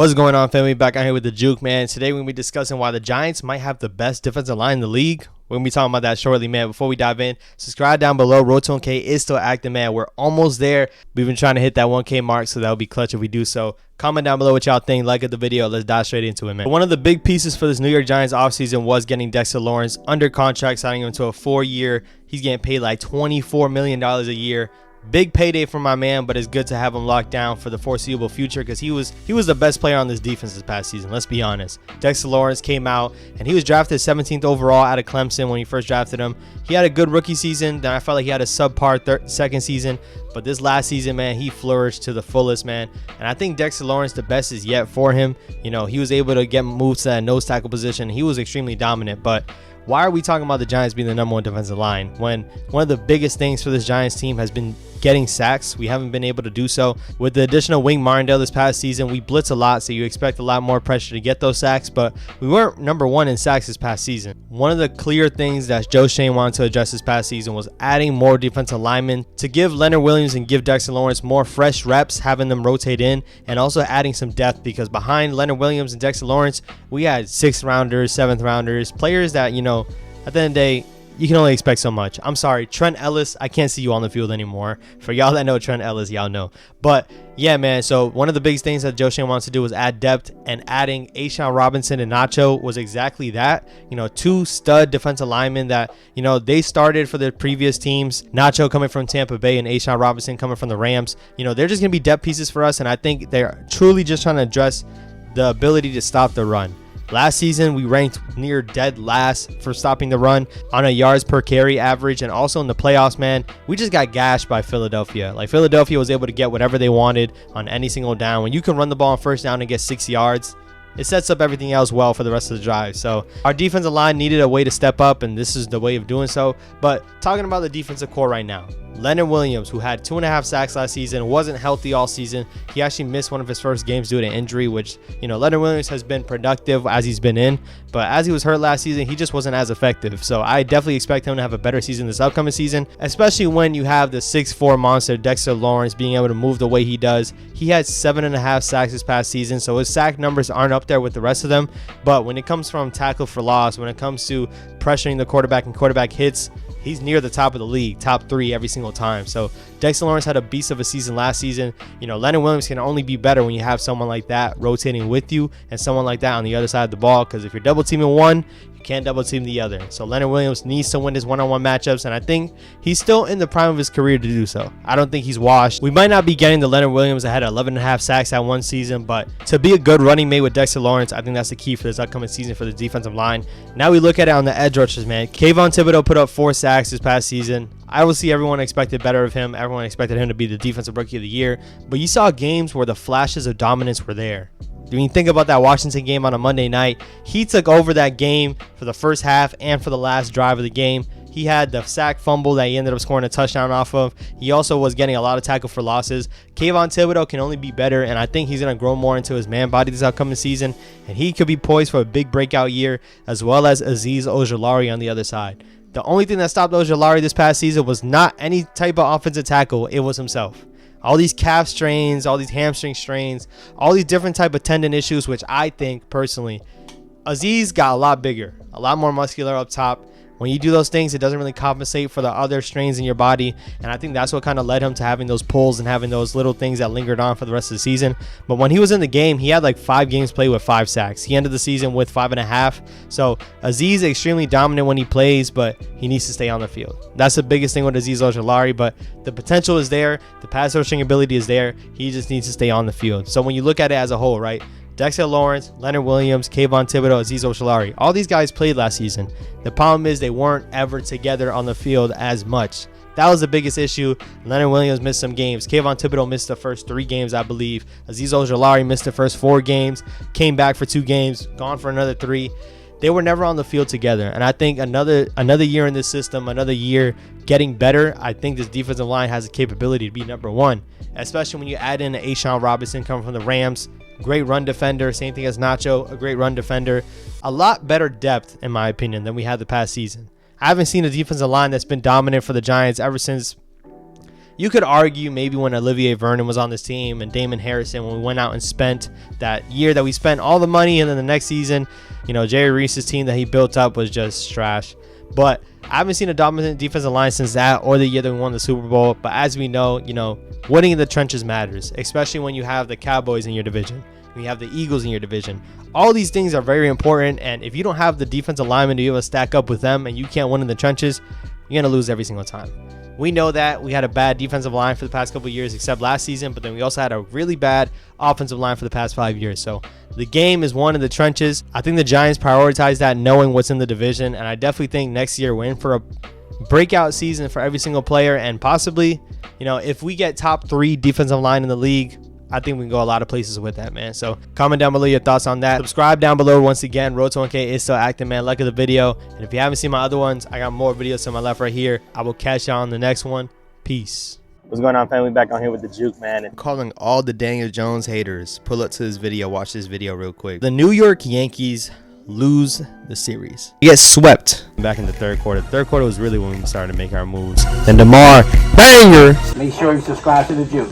What's going on, family? Back out here with the Juke, man. Today we're going to be discussing why the Giants might have the best defensive line in the league. We're going to be talking about that shortly, man. Before we dive in, subscribe down below. Road to 1K is still active, man. We're almost there. We've been trying to hit that 1K mark, so that would be clutch if we do so. Comment down below what y'all think. Like the video. Let's dive straight into it, man. One of the big pieces for this New York Giants offseason was getting Dexter Lawrence under contract, signing him to a 4-year. He's getting paid like $24 million a year. Big payday for my man, but it's good to have him locked down for the foreseeable future because he was the best player on this defense this past season. Let's be honest. Dexter Lawrence came out and he was drafted 17th overall out of Clemson when he first drafted him. He had a good rookie season. Then I felt like he had a subpar second season, but this last season, man, he flourished to the fullest, man. And I think Dexter Lawrence, the best is yet for him. You know, he was able to get moved to that nose tackle position. He was extremely dominant, but why are we talking about the Giants being the #1 defensive line when one of the biggest things for this Giants team has been getting sacks? We haven't been able to do so. With the additional Wing Martindale this past season, we blitz a lot, so you expect a lot more pressure to get those sacks, but we weren't #1 in sacks this past season. One of the clear things that Joe Schoen wanted to address this past season was adding more defensive linemen to give Leonard Williams and give Dexter Lawrence more fresh reps, having them rotate in, and also adding some depth, because behind Leonard Williams and Dexter Lawrence, we had 6th rounders, 7th rounders, players that, you know, at the end of the day, you can only expect so much. I'm sorry, Trent Ellis, I can't see you on the field anymore. For y'all that know Trent Ellis, y'all know. But yeah, man, so one of the biggest things that Joe Schoen wants to do was add depth, and adding A'Shawn Robinson and Nacho was exactly that. You know, 2 stud defensive linemen that, you know, they started for the previous teams. Nacho coming from Tampa Bay and A'Shawn Robinson coming from the Rams. You know, they're just going to be depth pieces for us, and I think they're truly just trying to address the ability to stop the run. Last season, we ranked near dead last for stopping the run on a yards per carry average, and also in the playoffs, man, we just got gashed by Philadelphia. Like, Philadelphia was able to get whatever they wanted on any single down. When you can run the ball on first down and get 6 yards, it sets up everything else well for the rest of the drive. So our defensive line needed a way to step up, and this is the way of doing so. But talking about the defensive core right now, Leonard Williams, who had 2.5 sacks last season, wasn't healthy all season. He actually missed one of his first games due to injury, which, you know, Leonard Williams has been productive as he's been in, but as he was hurt last season, he just wasn't as effective. So I definitely expect him to have a better season this upcoming season, especially when you have the 6'4" monster Dexter Lawrence being able to move the way he does. He had 7.5 sacks this past season, so his sack numbers aren't up there with the rest of them, but when it comes from tackle for loss, when it comes to pressuring the quarterback and quarterback hits, he's near the top of the league, top 3 every single time. So Dexter Lawrence had a beast of a season last season. You know, Leonard Williams can only be better when you have someone like that rotating with you and someone like that on the other side of the ball, because if you're double teaming one, you can't double team the other. So Leonard Williams needs to win his one-on-one matchups, and I think he's still in the prime of his career to do so. I don't think he's washed. We might not be getting the Leonard Williams that had 11.5 sacks at one season, but to be a good running mate with Dexter Lawrence, I think that's the key for this upcoming season for the defensive line. Now we look at it on the edge rushers, man. Kayvon Thibodeau put up 4 sacks this past season. I will see everyone expected better of him. Everyone expected him to be the defensive rookie of the year, but you saw games where the flashes of dominance were there. When you think about that Washington game on a Monday night, he took over that game for the first half and for the last drive of the game. He had the sack fumble that he ended up scoring a touchdown off of. He also was getting a lot of tackle for losses. Kayvon Thibodeau can only be better, and I think he's going to grow more into his man body this upcoming season, and he could be poised for a big breakout year, as well as Azeez Ojulari on the other side. The only thing that stopped Ojulari this past season was not any type of offensive tackle. It was himself. All these calf strains, all these hamstring strains, all these different type of tendon issues, which I think personally, Azeez got a lot bigger, a lot more muscular up top. When you do those things, it doesn't really compensate for the other strains in your body, and I think that's what kind of led him to having those pulls and having those little things that lingered on for the rest of the season. But when he was in the game, he had like 5 games played with 5 sacks. He ended the season with 5.5. So Azeez is extremely dominant when he plays, but he needs to stay on the field. That's the biggest thing with Azeez Ojulari, but the potential is there. The pass rushing ability is there. He just needs to stay on the field. So when you look at it as a whole, right? Dexter Lawrence, Leonard Williams, Kayvon Thibodeau, Azeez Ojulari. All these guys played last season. The problem is they weren't ever together on the field as much. That was the biggest issue. Leonard Williams missed some games. Kayvon Thibodeau missed the first 3 games, I believe. Azeez Ojulari missed the first 4 games, came back for 2 games, gone for another 3. They were never on the field together. And I think another year in this system, another year getting better, I think this defensive line has the capability to be #1, especially when you add in A'Shawn Robinson coming from the Rams. Great run defender, same thing as Nacho, a great run defender. A lot better depth, in my opinion, than we had the past season. I haven't seen a defensive line that's been dominant for the Giants ever since You could argue maybe when Olivier Vernon was on this team and Damon Harrison, when we went out and spent that year that we spent all the money, and then the next season, you know, Jerry Reese's team that he built up was just trash. But I haven't seen a dominant defensive line since that, or the year that we won the Super Bowl. But as we know, you know, winning in the trenches matters, especially when you have the Cowboys in your division, when you have the Eagles in your division. All these things are very important, and if you don't have the defensive lineman to be able to stack up with them and you can't win in the trenches, you're going to lose every single time. We know that we had a bad defensive line for the past couple of years, except last season, but then we also had a really bad offensive line for the past 5 years. So the game is won in the trenches. I think the Giants prioritize that, knowing what's in the division, and I definitely think next year we're in for a breakout season for every single player, and possibly, you know, if we get top 3 defensive line in the league, I think we can go a lot of places with that, man. So comment down below your thoughts on that. Subscribe down below. Once again, Road to 1K is still active, man. Like the video. And if you haven't seen my other ones, I got more videos to my left right here. I will catch y'all on the next one. Peace. What's going on, family? Back on here with the Juke, man. And calling all the Daniel Jones haters. Pull up to this video. Watch this video real quick. The New York Yankees lose the series. We get swept back in the third quarter. The third quarter was really when we started to make our moves. Then DeMar, banger. Make sure you subscribe to the Juke.